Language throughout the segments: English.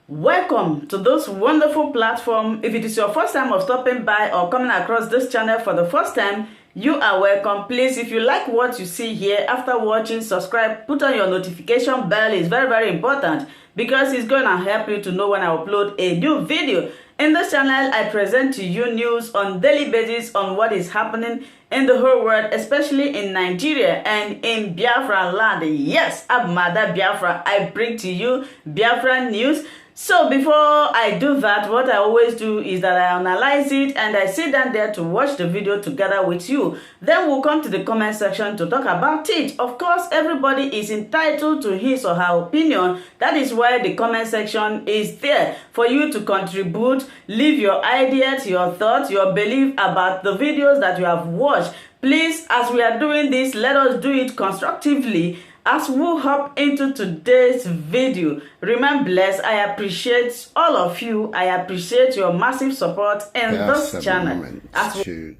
Welcome to this wonderful platform. If it is your first time of stopping by or coming across this channel for the first time, you are welcome. Please, if you like what you see here, after watching, subscribe, put on your notification bell. It's very, very important because it's going to help you to know when I upload a new video. In this channel, I present to you news on daily basis on what is happening in the whole world, especially in Nigeria and in Biafra land. Yes, I'm Mother Biafra. I bring to you Biafra news. So before I do that, what I always do is that I analyze it and I sit down there to watch the video together with you. Then we'll come to the comment section to talk about it. Of course, everybody is entitled to his or her opinion. That is why the comment section is there for you to contribute, leave your ideas, your thoughts, your belief about the videos that you have watched. Please, as we are doing this, let us do it constructively. As we hop into today's video, remain blessed. I appreciate all of you. I appreciate your massive support in this channel. To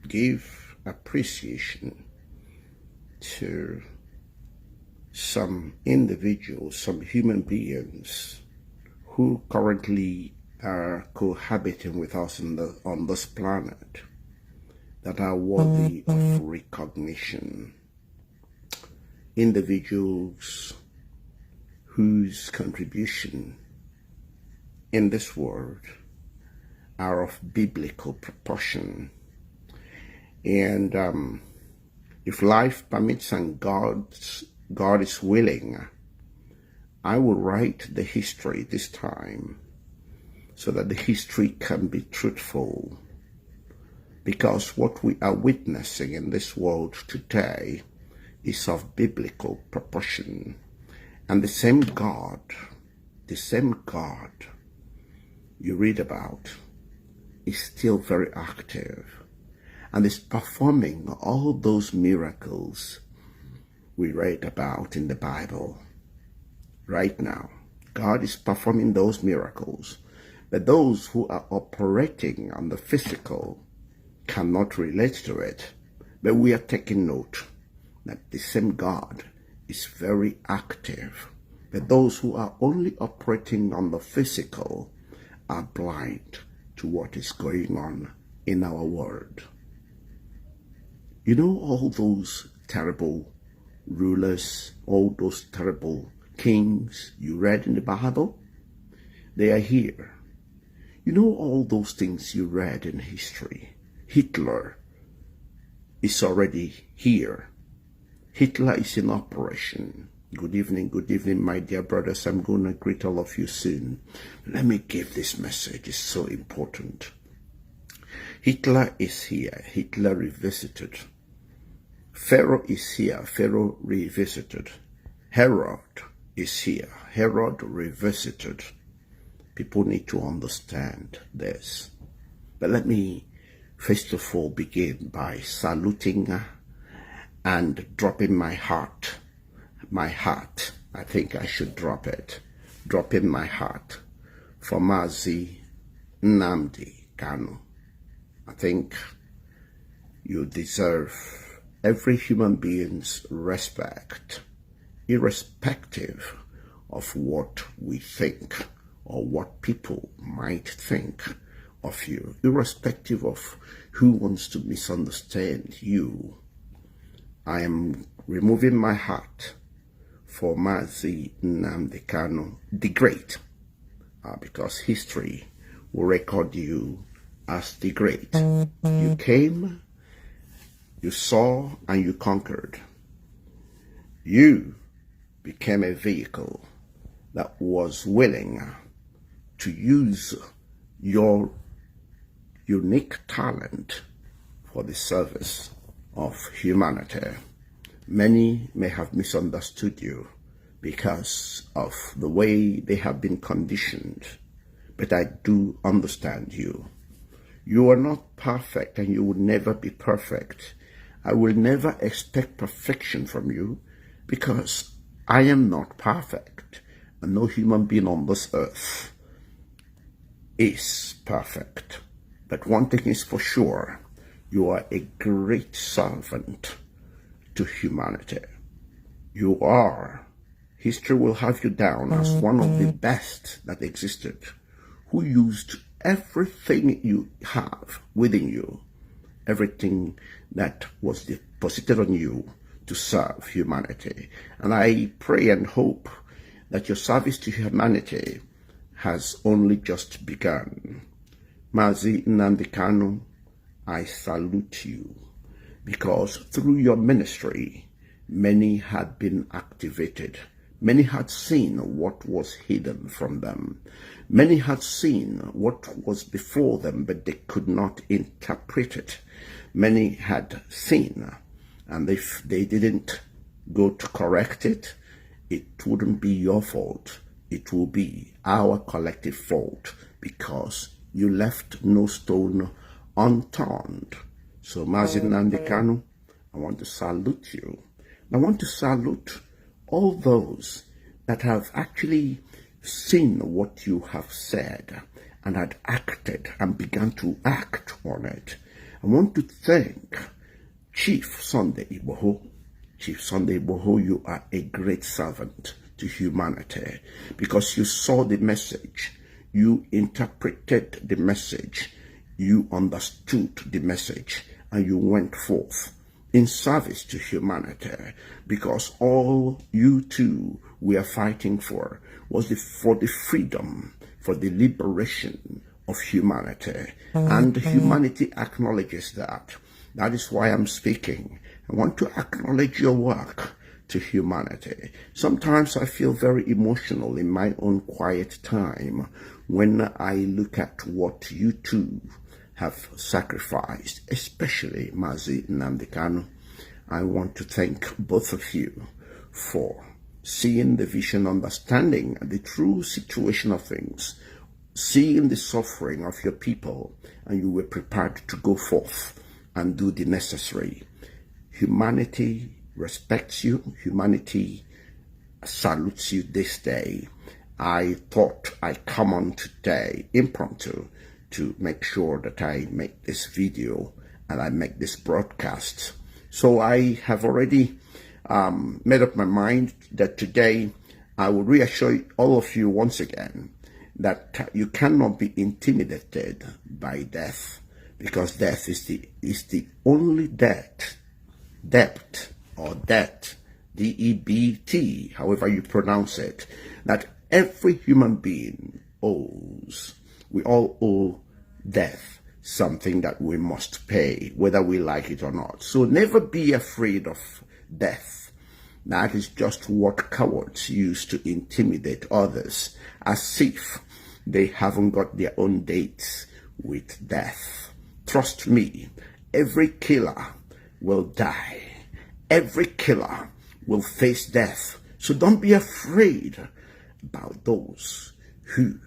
give appreciation to some individuals, some human beings who currently are cohabiting with us on this planet that are worthy of recognition. Individuals whose contribution in this world are of biblical proportion. And if life permits and God is willing, I will write the history this time so that the history can be truthful. Because what we are witnessing in this world today is of biblical proportion, and the same God you read about is still very active and is performing all those miracles we read about in the Bible. Right now, God is performing those miracles, but those who are operating on the physical cannot relate to it. But we are taking note that the same God is very active, but those who are only operating on the physical are blind to what is going on in our world. You know, all those terrible rulers, all those terrible kings you read in the Bible, they are here. You know, all those things you read in history, Hitler is already here. Hitler is in operation. Good evening, my dear brothers. I'm going to greet all of you soon. Let me give this message. It's so important. Hitler is here. Hitler revisited. Pharaoh is here. Pharaoh revisited. Herod is here. Herod revisited. People need to understand this. But let me first of all begin by saluting and dropping my heart, I think I should drop it, dropping my heart for Mazi, Nnamdi Kanu. I think you deserve every human being's respect, irrespective of what we think or what people might think of you, irrespective of who wants to misunderstand you. I am removing my heart for Mazi Nnamdi Kanu, the Great, because history will record you as the Great. You came, you saw, and you conquered. You became a vehicle that was willing to use your unique talent for the service of humanity. Many may have misunderstood you because of the way they have been conditioned, but I do understand you. You are not perfect and you will never be perfect. I will never expect perfection from you because I am not perfect, and no human being on this earth is perfect. But one thing is for sure, you are a great servant to humanity. You are history will have you down as one of the best that existed, who used everything you have within you, everything that was deposited on you to serve humanity. And I pray and hope that your service to humanity has only just begun. Mazi Nnamdi Kanu, I salute you, because through your ministry, many had been activated. Many had seen what was hidden from them. Many had seen what was before them, but they could not interpret it. Many had seen, and if they didn't go to correct it, it wouldn't be your fault. It will be our collective fault, because you left no stone unturned. So, Mazi Nnamdi Kanu, I want to salute you. I want to salute all those that have actually seen what you have said and had acted and begun to act on it. I want to thank Chief Sunday Igboho. Chief Sunday Igboho, you are a great servant to humanity, because you saw the message, you interpreted the message, you understood the message, and you went forth in service to humanity, because all you two were fighting for was for the freedom, for the liberation of humanity. And humanity acknowledges that. That is why I'm speaking. I want to acknowledge your work to humanity. Sometimes I feel very emotional in my own quiet time when I look at what you two have sacrificed, especially Mazi Nnamdi Kanu. I want to thank both of you for seeing the vision, understanding the true situation of things, seeing the suffering of your people, and you were prepared to go forth and do the necessary. Humanity respects you. Humanity salutes you this day. I thought I'd come on today impromptu to make sure that I make this video and I make this broadcast. So I have already made up my mind that today I will reassure all of you once again that you cannot be intimidated by death, because death is the only debt, D-E-B-T, however you pronounce it, that every human being owes. We all owe death, something that we must pay, whether we like it or not. So never be afraid of death. That is just what cowards use to intimidate others, as if they haven't got their own dates with death. Trust me, every killer will die. Every killer will face death. So don't be afraid about those who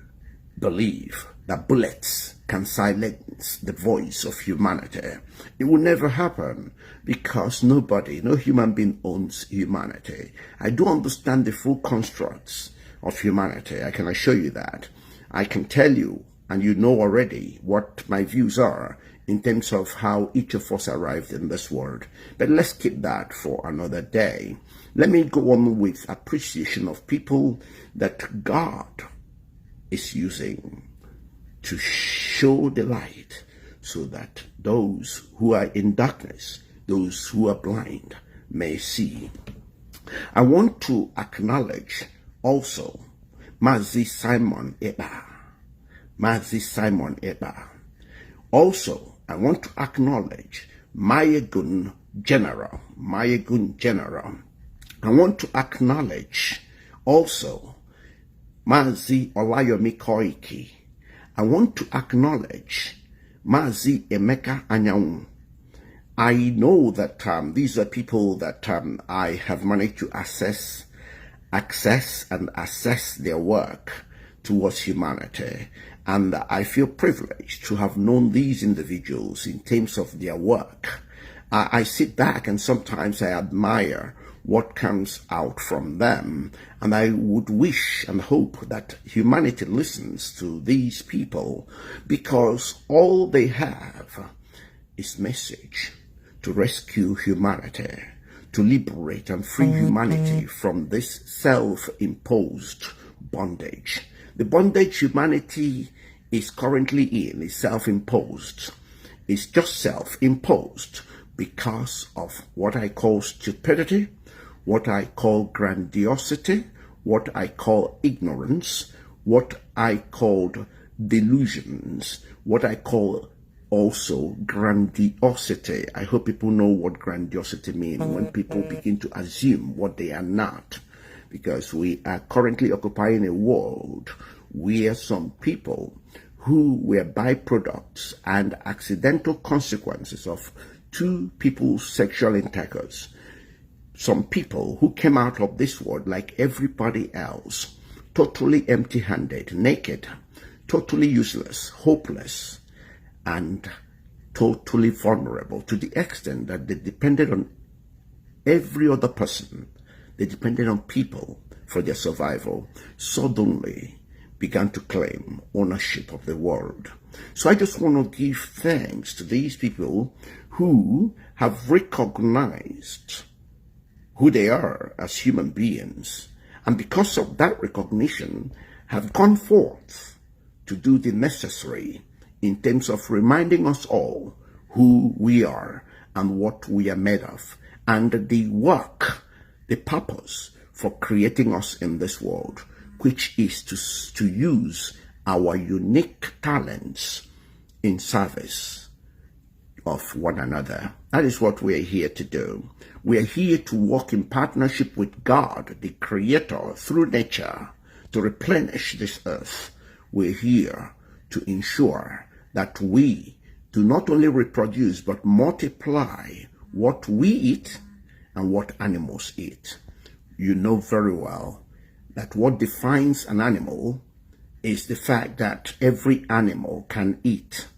believe that bullets can silence the voice of humanity. It will never happen, because nobody, no human being owns humanity. I do understand the full constructs of humanity. I can assure you that. I can tell you, and you know already, what my views are in terms of how each of us arrived in this world. But let's keep that for another day. Let me go on with appreciation of people that God is using to show the light, so that those who are in darkness, those who are blind, may see. I want to acknowledge also Mazi Simon Eba. Mazi Simon Eba. Also, I want to acknowledge Mayegun General. Mayegun General. I want to acknowledge also Mazi Olayomi Koiki. I want to acknowledge Mazi Emeka Anyanwu. I know that these are people that I have managed to access and assess their work towards humanity. And I feel privileged to have known these individuals in terms of their work. I sit back and sometimes I admire what comes out from them, and I would wish and hope that humanity listens to these people, because all they have is message to rescue humanity, to liberate and free humanity from this self-imposed bondage. The bondage humanity is currently in is self-imposed. It's just self-imposed because of what I call stupidity, what I call grandiosity, what I call ignorance, what I called delusions, what I call also grandiosity. I hope people know what grandiosity means when people begin to assume what they are not, because we are currently occupying a world where some people who were byproducts and accidental consequences of two people's sexual intercourse, some people who came out of this world like everybody else, totally empty-handed, naked, totally useless, hopeless, and totally vulnerable, to the extent that they depended on every other person, they depended on people for their survival, suddenly began to claim ownership of the world. So I just want to give thanks to these people who have recognized who they are as human beings, and because of that recognition have gone forth to do the necessary in terms of reminding us all who we are and what we are made of, and the work, the purpose for creating us in this world, which is to use our unique talents in service of one another. That is what we are here to do. We are here to work in partnership with God, the Creator, through nature, to replenish this earth. We're here to ensure that we do not only reproduce but multiply what we eat and what animals eat. You know very well that what defines an animal is the fact that every animal can eat,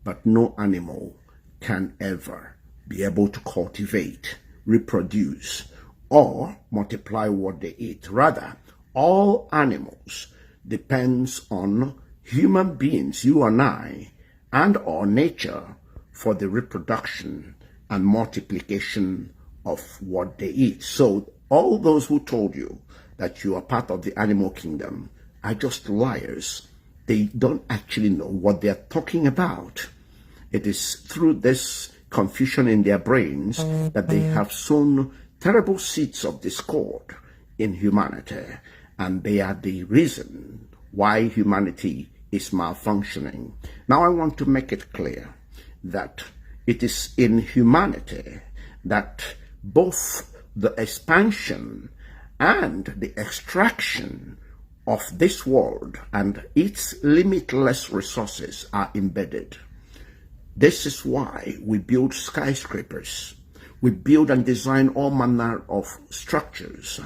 but no animal can ever be able to cultivate, reproduce, or multiply what they eat. Rather, all animals depends on human beings, you and I, and our nature for the reproduction and multiplication of what they eat. So all those who told you that you are part of the animal kingdom are just liars. They don't actually know what they are talking about. It is through this confusion in their brains that they have sown terrible seeds of discord in humanity, and they are the reason why humanity is malfunctioning. Now I want to make it clear that it is in humanity that both the expansion and the extraction of this world and its limitless resources are embedded. This is why we build skyscrapers. We build and design all manner of structures.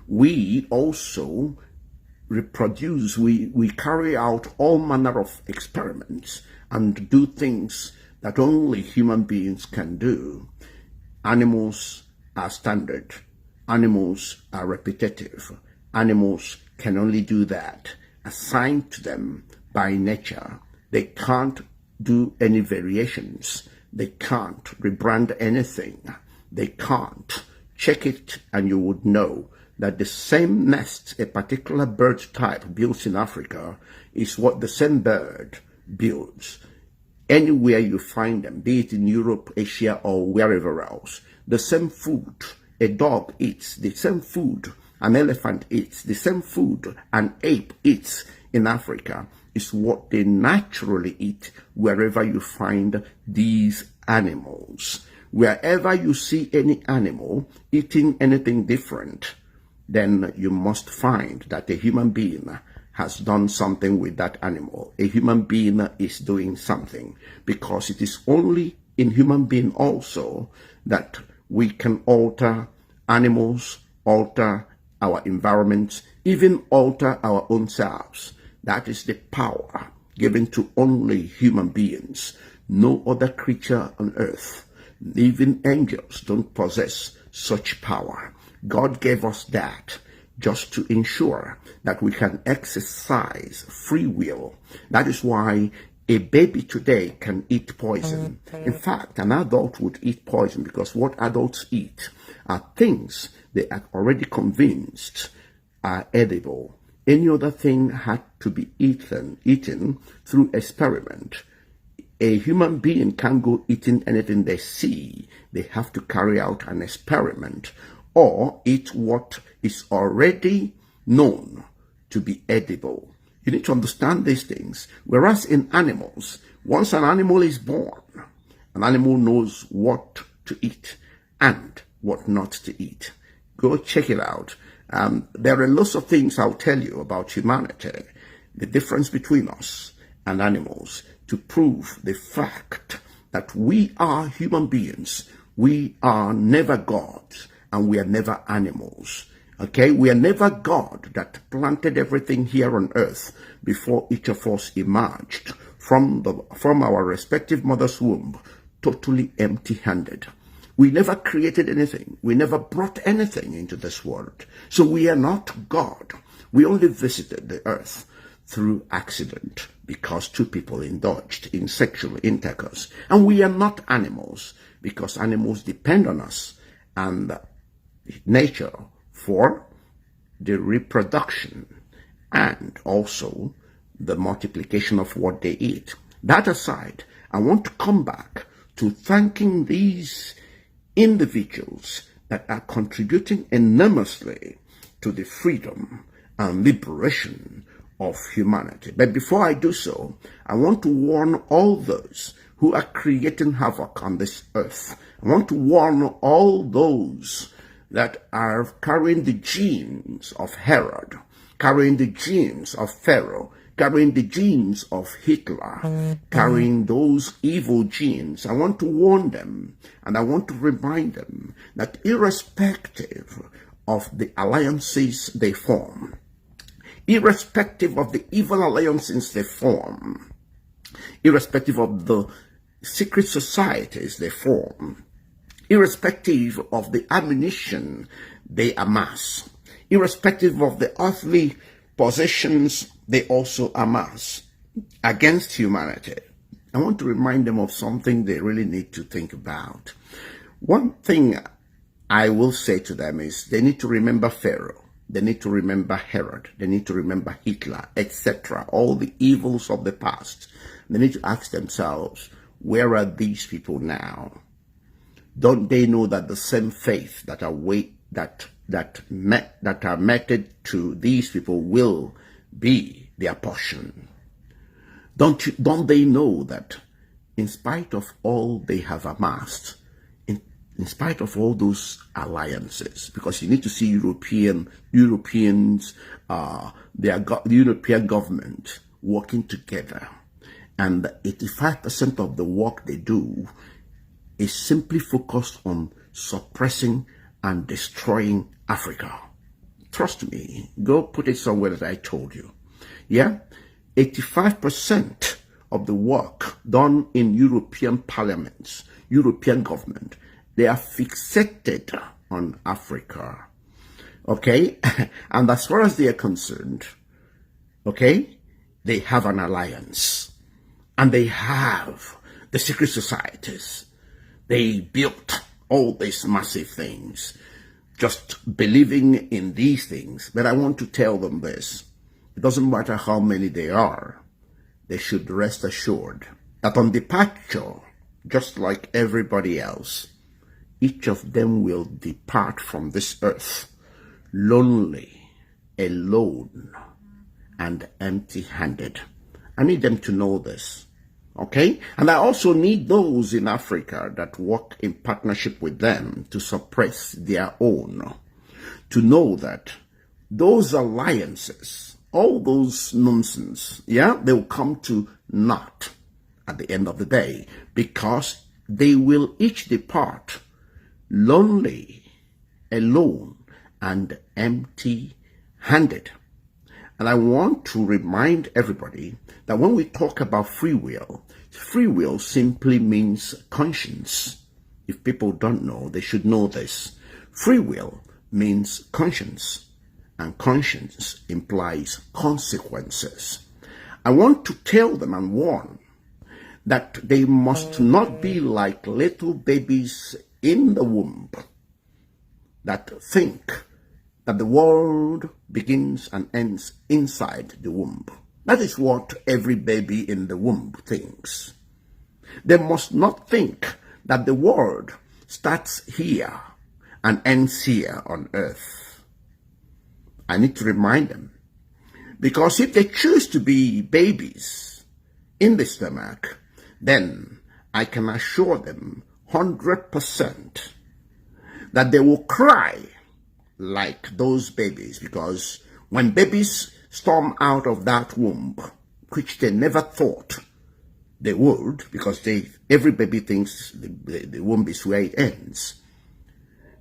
We also reproduce, we carry out all manner of experiments and do things that only human beings can do. Animals are standard. Animals are repetitive. Animals can only do that assigned to them by nature. They can't do any variations. They can't rebrand anything. They can't check it and you would know that the same nest a particular bird type builds in Africa is what the same bird builds anywhere you find them, be it in Europe, Asia, or wherever else. The same food a dog eats, the same food an elephant eats, the same food an ape eats in Africa is what they naturally eat wherever you find these animals. Wherever you see any animal eating anything different, then you must find that a human being has done something with that animal. A human being is doing something, because it is only in human being also that we can alter animals, alter our environments, even alter our own selves. That is the power given to only human beings. No other creature on earth, even angels, don't possess such power. God gave us that just to ensure that we can exercise free will. That is why A baby today can eat poison. In fact, an adult would eat poison because what adults eat are things they are already convinced are edible. Any other thing had to be eaten through experiment. A human being can't go eating anything they see. They have to carry out an experiment or eat what is already known to be edible. You need to understand these things. Whereas in animals, once an animal is born, an animal knows what to eat and what not to eat. Go check it out. There are lots of things I'll tell you about humanity, the difference between us and animals, to prove the fact that we are human beings. We are never gods and we are never animals. Okay, we are never God that planted everything here on earth before each of us emerged from our respective mother's womb, totally empty-handed. We never created anything. We never brought anything into this world. So we are not God. We only visited the earth through accident because two people indulged in sexual intercourse. And we are not animals because animals depend on us and nature for the reproduction and also the multiplication of what they eat. That aside, I want to come back to thanking these individuals that are contributing enormously to the freedom and liberation of humanity. But before I do so, I want to warn all those who are creating havoc on this earth. I want to warn all those that are carrying the genes of Herod, carrying the genes of Pharaoh, carrying the genes of Hitler, carrying those evil genes. I want to warn them and I want to remind them that irrespective of the alliances they form, irrespective of the evil alliances they form, irrespective of the secret societies they form, irrespective of the ammunition they amass, irrespective of the earthly possessions they also amass against humanity, I want to remind them of something they really need to think about. One thing I will say to them is they need to remember Pharaoh, they need to remember Herod, they need to remember Hitler, etc., all the evils of the past. They need to ask themselves, where are these people now? Don't they know that the same faith that are meted to these people will be their portion? Don't they know that in spite of all they have amassed, in spite of all those alliances, because you need to see Europeans, the European government working together, and 85% of the work they do is simply focused on suppressing and destroying Africa. Trust me, go put it somewhere that I told you. Yeah, 85% of the work done in European parliaments, European government, they are fixated on Africa. Okay, and as far as they are concerned, okay, they have an alliance and they have the secret societies. They built all these massive things, just believing in these things. But I want to tell them this. It doesn't matter how many they are. They should rest assured that on departure, just like everybody else, each of them will depart from this earth lonely, alone, and empty-handed. I need them to know this. Okay? And I also need those in Africa that work in partnership with them to suppress their own, to know that those alliances, all those nonsense, yeah, they will come to naught at the end of the day, because they will each depart lonely, alone, and empty-handed. And I want to remind everybody that when we talk about free will simply means conscience. If people don't know, they should know this. Free will means conscience, and conscience implies consequences. I want to tell them and warn that they must not be like little babies in the womb that think that the world begins and ends inside the womb. That is what every baby in the womb thinks. They must not think that the world starts here and ends here on earth. I need to remind them, because if they choose to be babies in the stomach, then I can assure them 100% that they will cry like those babies, because when babies storm out of that womb, which they never thought they would, because every baby thinks the womb is where it ends,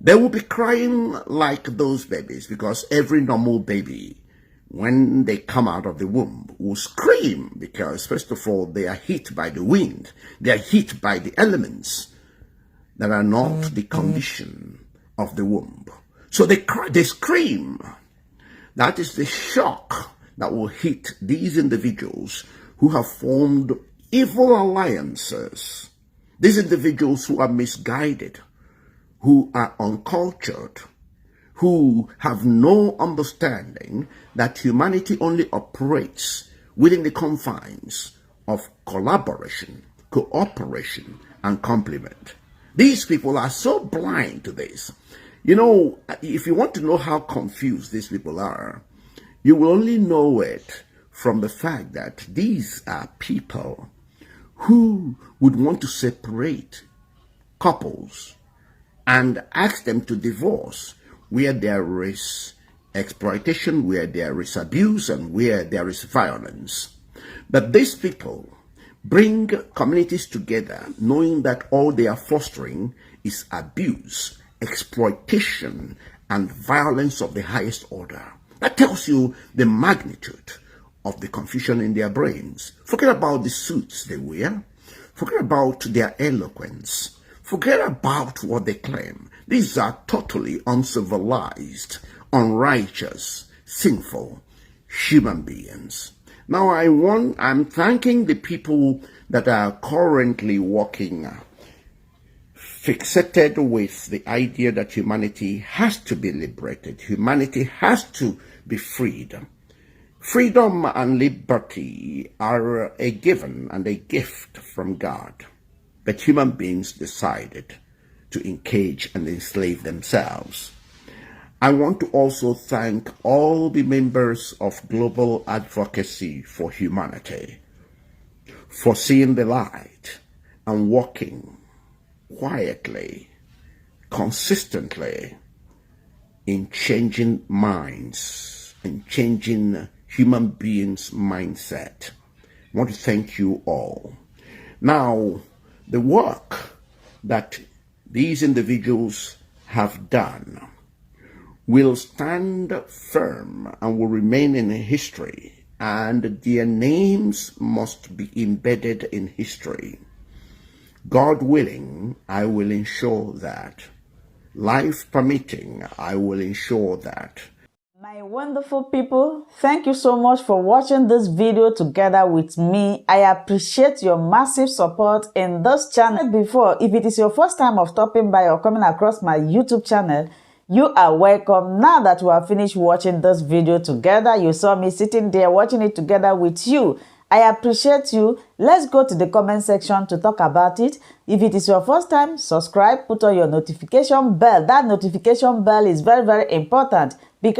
they will be crying like those babies, because every normal baby, when they come out of the womb, will scream, because first of all, they are hit by the wind, they are hit by the elements that are not the condition of the womb. So they cry, they scream. That is the shock that will hit these individuals who have formed evil alliances. These individuals who are misguided, who are uncultured, who have no understanding that humanity only operates within the confines of collaboration, cooperation, and complement. These people are so blind to this. You know, if you want to know how confused these people are, you will only know it from the fact that these are people who would want to separate couples and ask them to divorce where there is exploitation, where there is abuse, and where there is violence. But these people bring communities together knowing that all they are fostering is abuse, exploitation, and violence of the highest order. That tells you the magnitude of the confusion in their brains. Forget about the suits they wear. Forget about their eloquence. Forget about what they claim. These are totally uncivilized, unrighteous, sinful human beings. Now I'm thanking the people that are currently working fixated with the idea that humanity has to be liberated. Humanity has to be freed. Freedom and liberty are a given and a gift from God. But human beings decided to engage and enslave themselves. I want to also thank all the members of Global Advocacy for Humanity for seeing the light and working quietly, consistently in changing minds and changing human beings' mindset. I want to thank you all. Now, the work that these individuals have done will stand firm and will remain in history, and their names must be embedded in history. God willing, I will ensure that. Life permitting, I will ensure that. My wonderful people, thank you so much for watching this video together with me. I appreciate your massive support in this channel. Before, if it is your first time of stopping by or coming across my YouTube channel, you are welcome. Now that we have finished watching this video together, you saw me sitting there watching it together with you. I appreciate you. Let's go to the comment section to talk about it. If it is your first time, subscribe, put on your notification bell. That notification bell is very, very important.